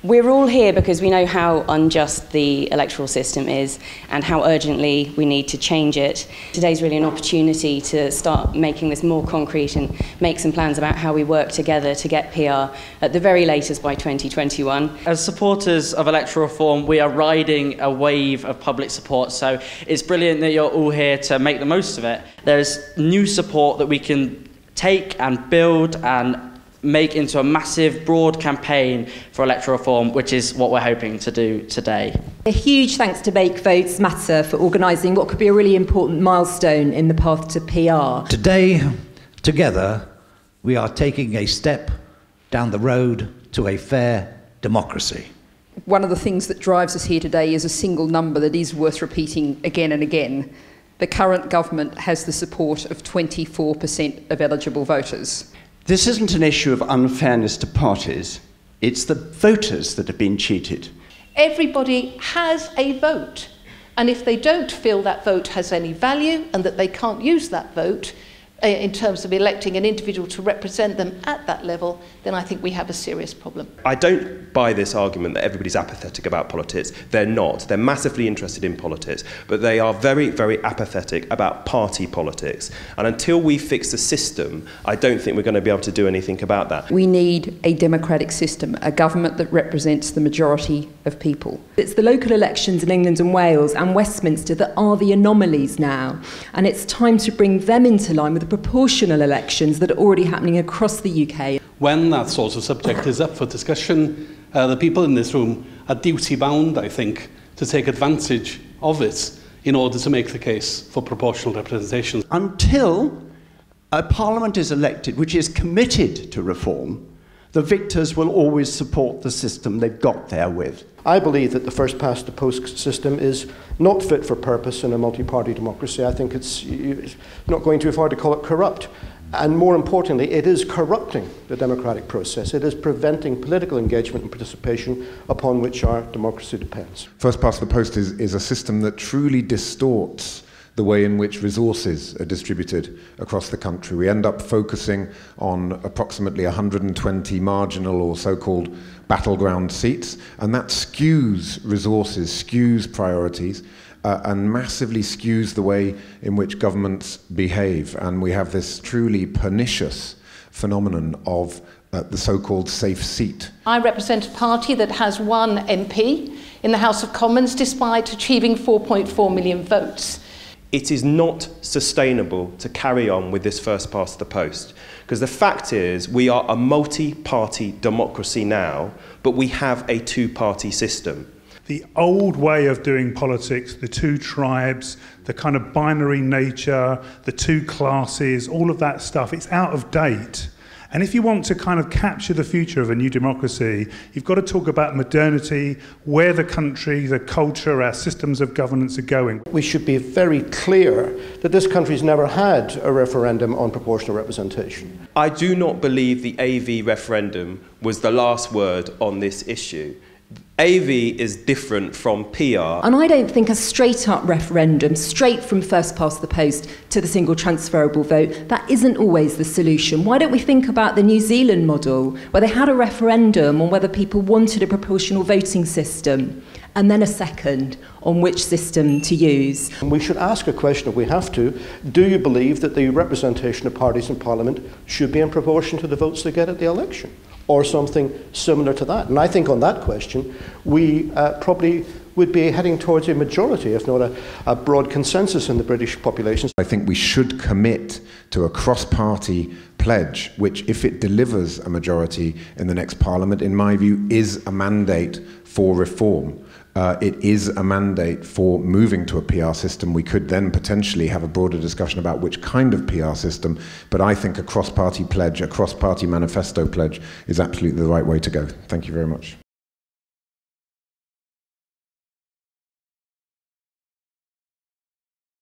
We're all here because we know how unjust the electoral system is and how urgently we need to change it. Today's really an opportunity to start making this more concrete and make some plans about how we work together to get PR at the very latest by 2021. As supporters of electoral reform, we are riding a wave of public support, so it's brilliant that you're all here to make the most of it. There's new support that we can take and build and make into a massive, broad campaign for electoral reform, which is what we're hoping to do today. A huge thanks to Make Votes Matter for organising what could be a really important milestone in the path to PR. Today, together, we are taking a step down the road to a fair democracy. One of the things that drives us here today is a single number that is worth repeating again and again. The current government has the support of 24% of eligible voters. This isn't an issue of unfairness to parties, it's the voters that have been cheated. Everybody has a vote, and if they don't feel that vote has any value and that they can't use that vote in terms of electing an individual to represent them at that level, then I think we have a serious problem. I don't buy this argument that everybody's apathetic about politics. They're not. They're massively interested in politics, but they are very, very apathetic about party politics. And until we fix the system, I don't think we're going to be able to do anything about that. We need a democratic system, a government that represents the majority of people. It's the local elections in England and Wales and Westminster that are the anomalies now, and it's time to bring them into line with the proportional elections that are already happening across the UK. When that sort of subject is up for discussion, the people in this room are duty-bound, I think, to take advantage of it in order to make the case for proportional representation. Until a parliament is elected which is committed to reform, the victors will always support the system they've got there with. I believe that the first-past-the-post system is not fit for purpose in a multi-party democracy. I think it's not going too far to call it corrupt. And more importantly, it is corrupting the democratic process. It is preventing political engagement and participation upon which our democracy depends. First past the post is a system that truly distorts the way in which resources are distributed across the country. We end up focusing on approximately 120 marginal or so-called battleground seats, and that skews resources, skews priorities, and massively skews the way in which governments behave. And we have this truly pernicious phenomenon of the so-called safe seat. I represent a party that has one MP in the House of Commons despite achieving 4.4 million votes. It is not sustainable to carry on with this first past the post, because the fact is we are a multi-party democracy now, but we have a two-party system. The old way of doing politics, the two tribes, the kind of binary nature, the two classes, all of that stuff, it's out of date. And if you want to kind of capture the future of a new democracy, you've got to talk about modernity, where the country, the culture, our systems of governance are going. We should be very clear that this country's never had a referendum on proportional representation. I do not believe the AV referendum was the last word on this issue. AV is different from PR. And I don't think a straight-up referendum, straight from first past the post to the single transferable vote, that isn't always the solution. Why don't we think about the New Zealand model, where they had a referendum on whether people wanted a proportional voting system, and then a second on which system to use. And we should ask a question if we have to. Do you believe that the representation of parties in Parliament should be in proportion to the votes they get at the election? Or something similar to that? And I think on that question, we probably would be heading towards a majority, if not a broad consensus in the British population. I think we should commit to a cross-party pledge, which, if it delivers a majority in the next Parliament, in my view, is a mandate for reform. It is a mandate for moving to a PR system. We could then potentially have a broader discussion about which kind of PR system, but I think a cross-party pledge, a cross-party manifesto pledge is absolutely the right way to go. Thank you very much.